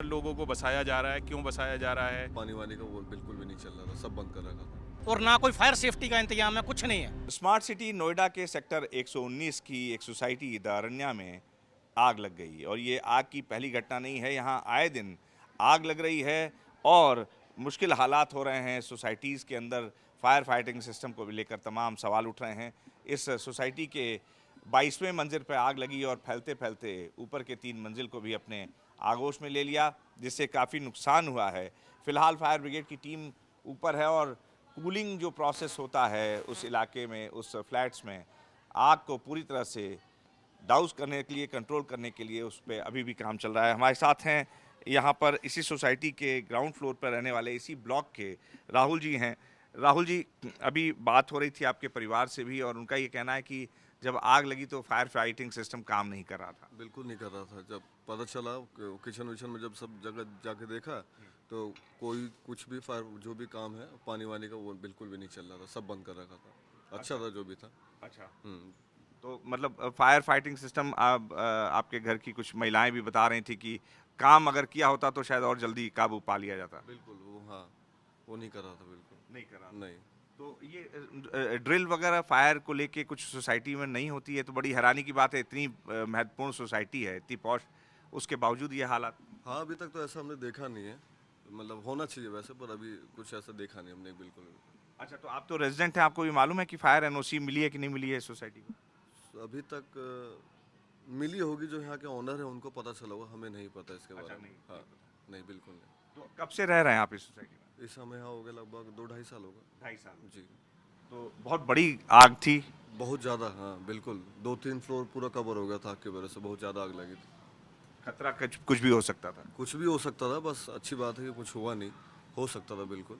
लोगों को बसाया जा रहा है, क्यों बसाया जा रहा है? पानी वानी का वो बिल्कुल भी नहीं चल रहा था, सब बंद कर रखा था। और ना कोई फायर सेफ्टी का इंतजाम है, कुछ नहीं है। स्मार्ट सिटी नोएडा के सेक्टर 119 की एक सोसाइटी द अरण्या में आग लग गई और ये आग की पहली घटना नहीं है। यहाँ आए दिन आग लग रही है और मुश्किल हालात हो रहे हैं सोसाइटीज़ के अंदर। फायर फाइटिंग सिस्टम को भी लेकर तमाम सवाल उठ रहे हैं। इस सोसाइटी के 22वें मंजिल पर आग लगी और फैलते फैलते ऊपर के 3 मंजिल को भी अपने आगोश में ले लिया, जिससे काफ़ी नुकसान हुआ है। फिलहाल फायर ब्रिगेड की टीम ऊपर है और कूलिंग जो प्रोसेस होता है उस इलाके में, उस फ्लैट्स में आग को पूरी तरह से डाउस करने के लिए, कंट्रोल करने के लिए उस पर अभी भी काम चल रहा है। हमारे साथ हैं यहाँ पर इसी सोसाइटी के ग्राउंड फ्लोर पर रहने वाले इसी ब्लॉक के राहुल जी हैं। राहुल जी, अभी बात हो रही थी आपके परिवार से भी और उनका ये कहना है कि जब आग लगी तो फायर फाइटिंग सिस्टम काम नहीं कर रहा था। बिल्कुल नहीं कर रहा था। जब पता चला किचन विचन में जब सब जगह जाके देखा तो कोई कुछ भी फायर जो भी काम है पानी वानी का वो बिल्कुल भी नहीं चल रहा था, सब बंद कर रखा था। अच्छा था जो भी था। अच्छा, तो मतलब फायर फाइटिंग सिस्टम आपके घर की कुछ महिलाएं भी बता रही थी कि काम अगर किया होता तो शायद और जल्दी काबू पा लिया जाता। बिल्कुल वो, हाँ, वो नहीं कर रहा था, बिल्कुल नहीं करा। नहीं। तो ये ड्रिल वगैरह फायर को लेके कुछ सोसाइटी में नहीं होती है, तो बड़ी हैरानी की बात है। इतनी महत्वपूर्ण सोसाइटी है, इतनी पॉश, उसके बावजूद ये हालात। हाँ, अभी तक तो ऐसा हमने देखा नहीं है। मतलब होना चाहिए वैसे, पर अभी कुछ ऐसा देखा नहीं हमने, बिल्कुल। अच्छा, तो आप तो रेजिडेंट हैं, आपको भी मालूम है कि फायर एनओसी मिली है कि नहीं मिली है सोसाइटी को? तो अभी तक मिली होगी, जो यहाँ के ओनर है उनको पता चला होगा, हमें नहीं पता इसके बारे में। हाँ, नहीं, बिल्कुल नहीं। तो कब से रह रहे हैं आप इस सोसाइटी में? इस समय यहाँ हो गया लगभग 2-2.5 साल होगा। 2.5 साल। जी, तो बहुत बड़ी आग थी। बहुत ज़्यादा, हाँ बिल्कुल। 2-3 फ्लोर पूरा कवर हो गया था आग की वजह से, बहुत ज़्यादा आग लगी थी। खतरा कुछ भी हो सकता था। कुछ भी हो सकता था, बस अच्छी बात है कि कुछ हुआ नहीं। हो सकता था बिल्कुल,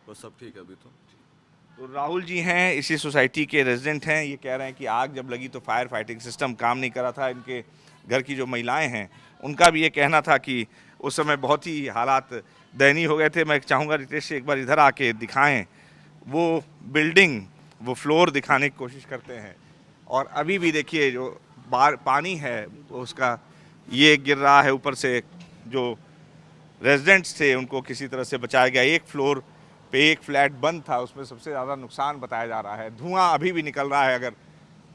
बस सब ठीक है अभी तो। तो राहुल जी हैं, इसी सोसाइटी के रेजिडेंट हैं। ये कह रहे हैं कि आग जब लगी तो फायर फाइटिंग सिस्टम काम नहीं कर रहा था। इनके घर की जो महिलाएं हैं उनका भी ये कहना था कि उस समय बहुत ही हालात दयनीय हो गए थे। मैं चाहूँगा रितेश से एक बार इधर आके दिखाएं वो बिल्डिंग, वो फ्लोर दिखाने की कोशिश करते हैं। और अभी भी देखिए जो बाहर पानी है उसका ये गिर रहा है ऊपर से। जो रेजिडेंट्स थे उनको किसी तरह से बचाया गया। एक फ्लोर पे एक फ्लैट बंद था, उसमें सबसे ज़्यादा नुकसान बताया जा रहा है। धुआं अभी भी निकल रहा है। अगर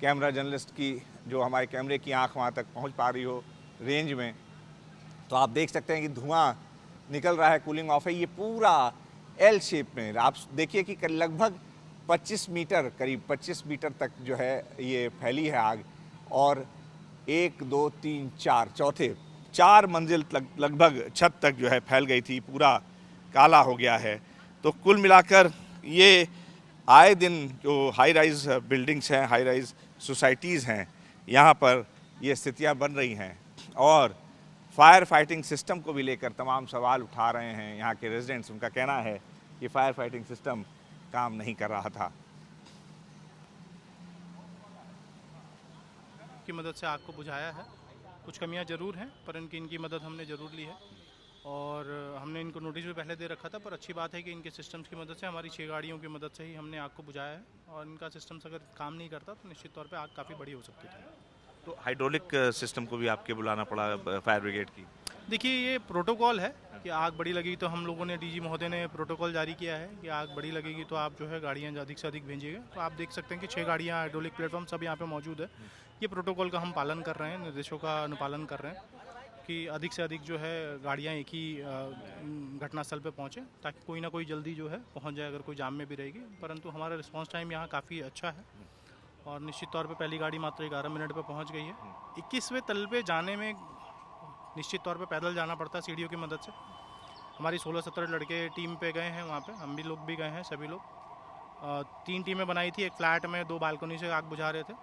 कैमरा जर्नलिस्ट की जो हमारे कैमरे की आंख वहाँ तक पहुँच पा रही हो रेंज में, तो आप देख सकते हैं कि धुआं निकल रहा है। कूलिंग ऑफ है। ये पूरा एल शेप में आप देखिए कि लगभग 25 मीटर, करीब 25 मीटर तक जो है ये फैली है आग। और 1 2 3 4 चौथे 4 मंजिल तक लगभग छत तक जो है फैल गई थी। पूरा काला हो गया है। तो कुल मिलाकर ये आए दिन जो हाई राइज बिल्डिंग्स हैं, हाई राइज सोसाइटीज़ हैं, यहाँ पर ये स्थितियाँ बन रही हैं और फायर फाइटिंग सिस्टम को भी लेकर तमाम सवाल उठा रहे हैं यहाँ के रेजिडेंट्स। उनका कहना है कि फायर फाइटिंग सिस्टम काम नहीं कर रहा था। की मदद से आग को बुझाया है। कुछ कमियां ज़रूर हैं, पर इनकी मदद हमने ज़रूर ली है और हमने इनको नोटिस भी पहले दे रखा था। पर अच्छी बात है कि इनके सिस्टम्स की मदद से, हमारी 6 गाड़ियों की मदद से ही हमने आग को बुझाया है। और इनका सिस्टम्स अगर काम नहीं करता तो निश्चित तौर पे आग काफ़ी बड़ी हो सकती थी। तो हाइड्रोलिक सिस्टम को भी आपके बुलाना पड़ा फायर ब्रिगेड की? देखिए, ये प्रोटोकॉल है कि आग बड़ी लगेगी तो हम लोगों ने, डीजी महोदय ने प्रोटोकॉल जारी किया है कि आग बड़ी लगेगी तो आप जो है गाड़ियाँ अधिक से अधिक भेजिएगा। तो आप देख सकते हैं कि 6 गाड़ियाँ हाइड्रोलिक प्लेटफॉर्म सब यहाँ पे मौजूद है। ये प्रोटोकॉल का हम पालन कर रहे हैं, निर्देशों का अनुपालन कर रहे हैं कि अधिक से अधिक जो है गाड़ियाँ एक ही घटनास्थल पे पहुँचें, ताकि कोई ना कोई जल्दी जो है पहुँच जाए अगर कोई जाम में भी रहेगी। परंतु हमारा रिस्पॉन्स टाइम यहाँ काफ़ी अच्छा है और निश्चित तौर पे पहली गाड़ी मात्र 11 मिनट पे पहुँच गई है। 21वें तल पे जाने में निश्चित तौर पे पैदल जाना पड़ता है सीढ़ियों की मदद से। हमारी 16-17 लड़के टीम पे गए हैं वहाँ पे, हम भी लोग भी गए हैं, सभी लोग। 3 टीमें बनाई थी। एक फ्लैट में 2 बालकनी से आग बुझा रहे थे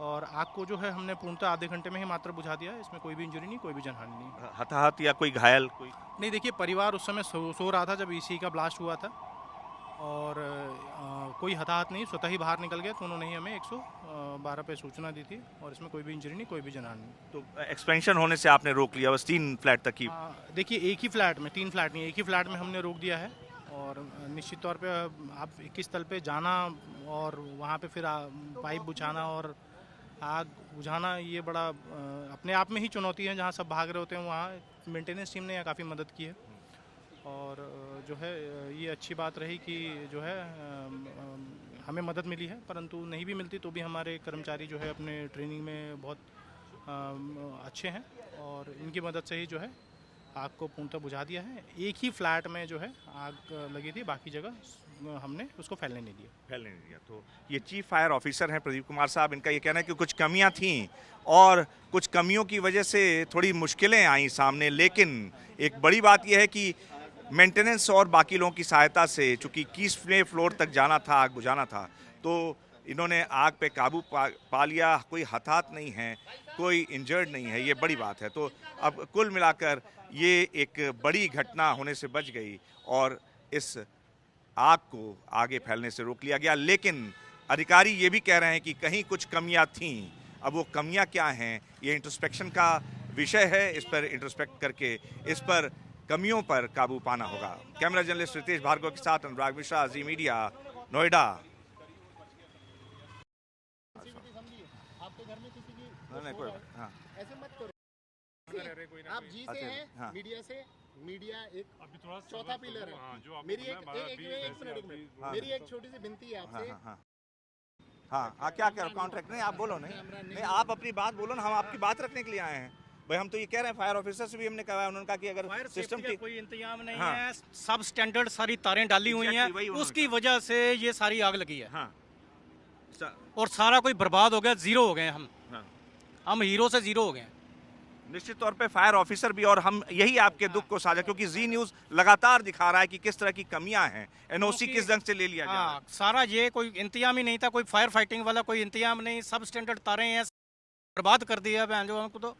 और आग को जो है हमने पूर्णतः आधे घंटे में ही मात्र बुझा दिया है। इसमें कोई भी इंजरी नहीं, कोई भी जनहानि नहीं। हताहत या कोई घायल कोई? नहीं, देखिए, परिवार उस समय सो रहा था जब ईसी का ब्लास्ट हुआ था और कोई हताहत नहीं, स्वतः ही बाहर निकल गए। तो उन्होंने ही हमें 112 पे सूचना दी थी और इसमें कोई भी इंजरी नहीं, कोई भी जनहानि नहीं। तो एक्सपेंशन होने से आपने रोक लिया, बस 3 फ्लैट तक ही? देखिए, एक ही फ्लैट में, 3 फ्लैट नहीं, एक ही फ्लैट में हमने रोक दिया है। और निश्चित तौर पे आप 21 तल पे जाना और वहाँ पे फिर पाइप बुझाना और आग बुझाना, ये बड़ा अपने आप में ही चुनौती है। जहाँ सब भाग रहे होते हैं वहाँ मेंटेनेंस टीम ने यहाँ काफ़ी मदद की है और जो है ये अच्छी बात रही कि जो है हमें मदद मिली है, परंतु नहीं भी मिलती तो भी हमारे कर्मचारी जो है अपने ट्रेनिंग में बहुत अच्छे हैं और इनकी मदद से ही जो है आग को पूर्णतः बुझा दिया है। एक ही फ्लैट में जो है आग लगी थी, बाकी जगह हमने उसको फैलने नहीं दिया। तो ये चीफ फायर ऑफिसर हैं प्रदीप कुमार साहब, इनका ये कहना है कि कुछ कमियां थीं और कुछ कमियों की वजह से थोड़ी मुश्किलें आई सामने, लेकिन एक बड़ी बात यह है कि मेंटेनेंस और बाकी लोगों की सहायता से, चूँकि 21वें फ्लोर तक जाना था, आग बुझाना था, तो इन्होंने आग पे काबू पा लिया। कोई हताहत नहीं है, कोई इंजर्ड नहीं है, ये बड़ी बात है। तो अब कुल मिलाकर ये एक बड़ी घटना होने से बच गई और इस आग को आगे फैलने से रोक लिया गया। लेकिन अधिकारी ये भी कह रहे हैं कि कहीं कुछ कमियां थीं। अब वो कमियां क्या हैं, ये इंट्रोस्पेक्शन का विषय है। इस पर इंट्रोस्पेक्ट करके इस पर कमियों पर काबू पाना होगा। कैमरा जर्नलिस्ट रितेश भार्गव के साथ अनुराग मिश्रा, जी मीडिया, नोएडा। हाँ। ऐसे मत करो। आप जी से हैं, हाँ। मीडिया से, मीडिया एक चौथा पिलर है। मेरी एक मिनट मेरी एक छोटी सी विनती है आपसे। हाँ, क्या करो कॉन्ट्रैक्ट नहीं, आप बोलो नहीं, आप अपनी बात बोलो ना, हम आपकी बात रखने के लिए आए हैं भाई। हम तो ये कह रहे हैं, फायर ऑफिसर से भी हमने कहा है, उन्होंने कहा कि अगर फायर सिस्टम सेफ्टी की का कोई इंतजाम नहीं हाँ। है, सब स्टैंडर्ड सारी तारें डाली हुई Exactly, वही हैं, उन्होंने उसकी कहा। वजह से ये सारी आग लगी है हाँ, और सारा कोई बर्बाद हो गया, जीरो हो गए हम। हाँ। हम हीरो से जीरो हो गए। निश्चित तौर पे फायर ऑफिसर भी, और हम यही आपके दुख को साझा, क्योंकि जी न्यूज़ लगातार दिखा रहा है कि किस तरह की कमियां हैं, एनओसी किस ढंग से ले लिया जा रहा है। हाँ, सारा ये कोई इंतजाम ही नहीं था, कोई फायर फाइटिंग वाला कोई इंतजाम नहीं, सब स्टैंडर्ड तारें हैं, बर्बाद कर दिया है जो हमको। तो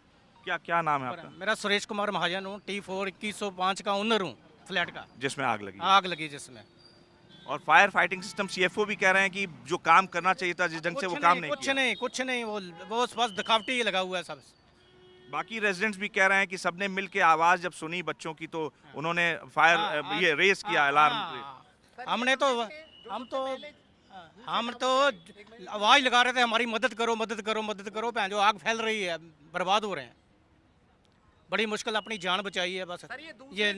क्या नाम है आपका? मेरा सुरेश कुमार महाजन हूँ, T4 2105 का ओनर हूँ फ्लैट का। जिसमें आग लगी। आग लगी जिसमें। और फायर फाइटिंग सिस्टम सीएफओ भी कह रहे हैं कि जो काम करना चाहिए था, जिस ढंग से वो काम नहीं किया। कुछ नहीं, वो बस दिखावटी ही लगा हुआ है सब। बाकी रेजिडेंट्स भी कह रहे हैं कि सबने मिलके आवाज जब सुनी बच्चों की, तो उन्होंने फायर ये रेस किया अलार्म। हम तो आवाज लगा रहे थे, हमारी मदद करो मदद करो मदद करो, जो आग फैल रही है, बर्बाद हो रहे हैं। बड़ी मुश्किल अपनी जान बचाई है बस। ये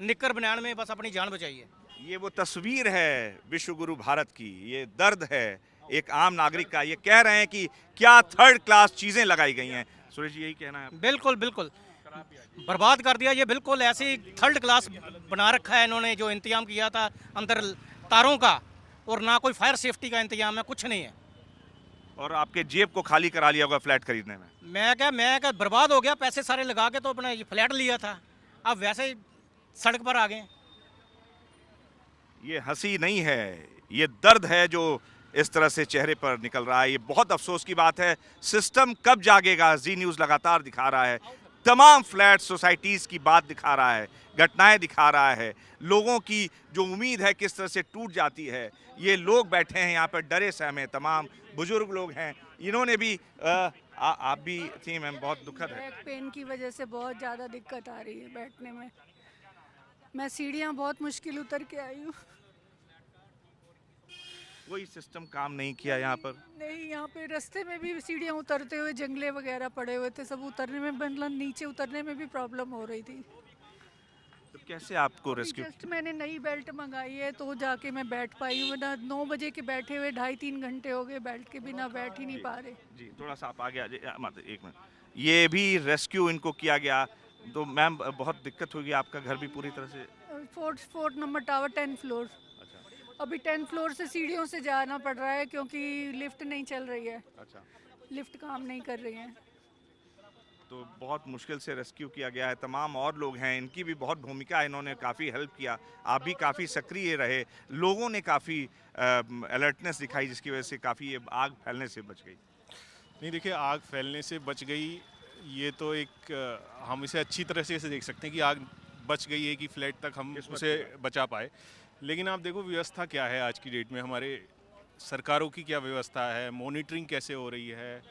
निक्कर बनाने में बस अपनी जान बचाई है। ये वो तस्वीर है विश्व गुरु भारत की, ये दर्द है एक आम नागरिक का। ये कह रहे हैं कि क्या थर्ड क्लास चीजें लगाई गई हैं। सुरेश जी, यही कहना है? बिल्कुल बिल्कुल बर्बाद कर दिया ये, बिल्कुल ऐसी थर्ड क्लास बना रखा है इन्होंने। जो इंतजाम किया था अंदर तारों का, और ना कोई फायर सेफ्टी का इंतजाम है, कुछ नहीं है। और आपके जेब को खाली करा लिया होगा फ्लैट खरीदने में। मैं क्या बर्बाद हो गया, पैसे सारे लगा के तो अपना ये फ्लैट लिया था, अब वैसे ही सड़क पर आ गए। ये हंसी नहीं है, ये दर्द है जो इस तरह से चेहरे पर निकल रहा है। ये बहुत अफसोस की बात है। सिस्टम कब जागेगा, जी न्यूज़ लगातार दिखा रहा है, तमाम फ्लैट सोसाइटीज़ की बात दिखा रहा है, घटनाएं दिखा रहा है, लोगों की जो उम्मीद है किस तरह से टूट जाती है। ये लोग बैठे हैं यहाँ पर डरे सहमे, तमाम बुजुर्ग लोग हैं, इन्होंने भी आप भी थी मैम, बहुत दुखद है। बैक पेन की वजह से बहुत ज़्यादा दिक्कत आ रही है बैठने में। मैं सीढ़ियाँ बहुत मुश्किल उतर के आई हूँ। कोई सिस्टम काम नहीं किया यहाँ पर? नहीं, यहाँ पे रास्ते में भी सीढ़ियाँ उतरते हुए जंगले वगैरह पड़े हुए थे, सब उतरने में, मतलब नीचे उतरने में भी प्रॉब्लम हो रही थी। तो कैसे आपको रेस्क्यू? जस्ट मैंने नई बेल्ट मंगाई है तो जाके मैं बैठ पाई हूँ, वरना 9 बजे के बैठे हुए 2.5-3 घंटे हो गए, बेल्ट के बिना बैठ ही नहीं पा रहे। जी, थोड़ा सा आप आगे आ जाइए, मतलब एक मिनट। ये भी रेस्क्यू इनको किया गया, तो मैम बहुत दिक्कत होगी, आपका घर भी पूरी तरह से? Fourth number tower 10 floor. अभी 10 फ्लोर से सीढ़ियों से जाना पड़ रहा है क्योंकि लिफ्ट नहीं चल रही है। अच्छा, लिफ्ट काम नहीं कर रही है। तो बहुत मुश्किल से रेस्क्यू किया गया है। तमाम और लोग हैं, इनकी भी बहुत भूमिका है, इन्होंने काफ़ी हेल्प किया। आप भी काफ़ी सक्रिय रहे, लोगों ने काफ़ी अलर्टनेस दिखाई, जिसकी वजह से काफ़ी ये आग फैलने से बच गई। नहीं, देखिए, आग फैलने से बच गई, ये तो एक हम इसे अच्छी तरह से देख सकते हैं कि आग बच गई है कि फ्लैट तक हम उसे बचा पाए। लेकिन आप देखो व्यवस्था क्या है आज की डेट में, हमारे सरकारों की क्या व्यवस्था है, मॉनिटरिंग कैसे हो रही है,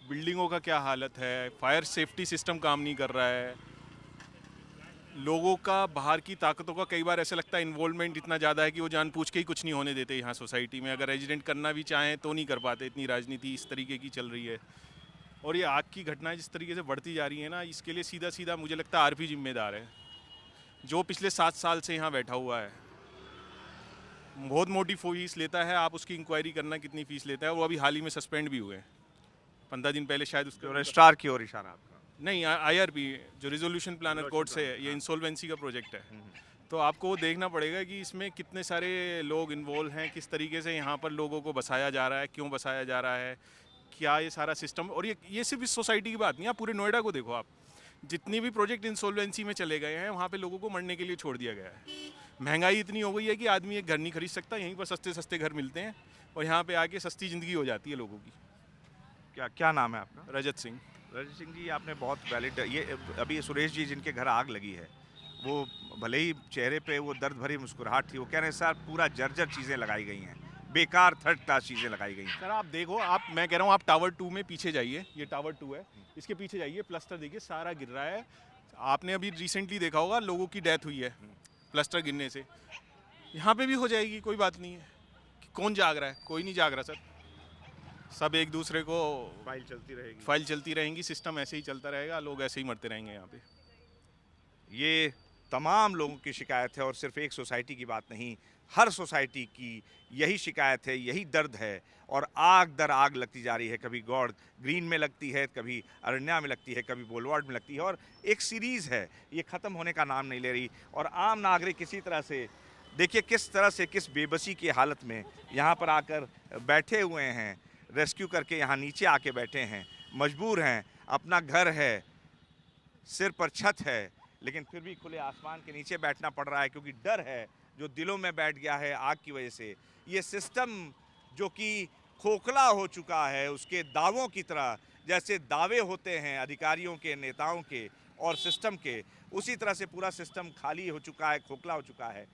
बिल्डिंगों का क्या हालत है, फायर सेफ्टी सिस्टम काम नहीं कर रहा है, लोगों का बाहर की ताकतों का कई बार ऐसा लगता है इन्वॉल्वमेंट इतना ज़्यादा है कि वो जानबूझ के ही कुछ नहीं होने देते यहाँ सोसाइटी में। अगर रेजिडेंट करना भी चाहें तो नहीं कर पाते, इतनी राजनीति इस तरीके की चल रही है। और ये आग की घटनाएं जिस तरीके से बढ़ती जा रही है ना, इसके लिए सीधा सीधा मुझे लगता है आरपी जिम्मेदार है, जो पिछले 7 साल से यहाँ बैठा हुआ है। बहुत मोटी फीस लेता है, आप उसकी इंक्वायरी करना कितनी फ़ीस लेता है। वो अभी हाल ही में सस्पेंड भी हुए हैं, 15 दिन पहले शायद उसके रजिस्ट्रार की ओर इशारा आपका। नहीं, आईआरपी जो रिजोल्यूशन प्लानर कोर्ट से ये इंसॉल्वेंसी का प्रोजेक्ट है। तो आपको वो देखना पड़ेगा कि इसमें कितने सारे लोग इन्वॉल्व हैं, किस तरीके से यहाँ पर लोगों को बसाया जा रहा है, क्यों बसाया जा रहा है, क्या ये सारा सिस्टम। और ये सिर्फ इस सोसाइटी की बात नहीं है, आप पूरे नोएडा को देखो, आप जितनी भी प्रोजेक्ट इंसॉल्वेंसी में चले गए हैं वहाँ पे लोगों को मरने के लिए छोड़ दिया गया है। महंगाई इतनी हो गई है कि आदमी एक घर नहीं खरीद सकता, यहीं पर सस्ते सस्ते घर मिलते हैं और यहाँ पे आके सस्ती ज़िंदगी हो जाती है लोगों की। क्या नाम है आपका? रजत सिंह। रजत सिंह जी, आपने बहुत वैलिड, ये अभी सुरेश जी जिनके घर आग लगी है, वो भले ही चेहरे पे वो दर्द भरी मुस्कुराहट थी, वो कह रहे हैं सर पूरा जर्जर चीज़ें लगाई गई हैं, बेकार थर्ड क्लास चीज़ें लगाई गई हैं। सर आप देखो, मैं कह रहा हूँ आप टावर 2 में पीछे जाइए, ये टावर 2 है, इसके पीछे जाइए, प्लास्टर देखिए सारा गिर रहा है। आपने अभी रिसेंटली देखा होगा लोगों की डेथ हुई है प्लास्टर गिरने से, यहाँ पे भी हो जाएगी, कोई बात नहीं है। कौन जाग रहा है? कोई नहीं जाग रहा सर, सब एक दूसरे को फाइल चलती रहेंगी, सिस्टम ऐसे ही चलता रहेगा, लोग ऐसे ही मरते रहेंगे यहाँ पे। ये तमाम लोगों की शिकायत है और सिर्फ एक सोसाइटी की बात नहीं, हर सोसाइटी की यही शिकायत है, यही दर्द है। और आग दर आग लगती जा रही है, कभी गौड़ ग्रीन में लगती है, कभी अरण्या में लगती है, कभी बोलवार्ड में लगती है, और एक सीरीज़ है, ये ख़त्म होने का नाम नहीं ले रही। और आम नागरिक किसी तरह से देखिए किस तरह से, किस बेबसी की हालत में यहाँ पर आकर बैठे हुए हैं, रेस्क्यू करके यहाँ नीचे आके बैठे हैं, मजबूर हैं, अपना घर है, सिर पर छत है, लेकिन फिर भी खुले आसमान के नीचे बैठना पड़ रहा है क्योंकि डर है जो दिलों में बैठ गया है आग की वजह से। ये सिस्टम जो कि खोखला हो चुका है, उसके दावों की तरह, जैसे दावे होते हैं अधिकारियों के, नेताओं के और सिस्टम के, उसी तरह से पूरा सिस्टम खाली हो चुका है, खोखला हो चुका है।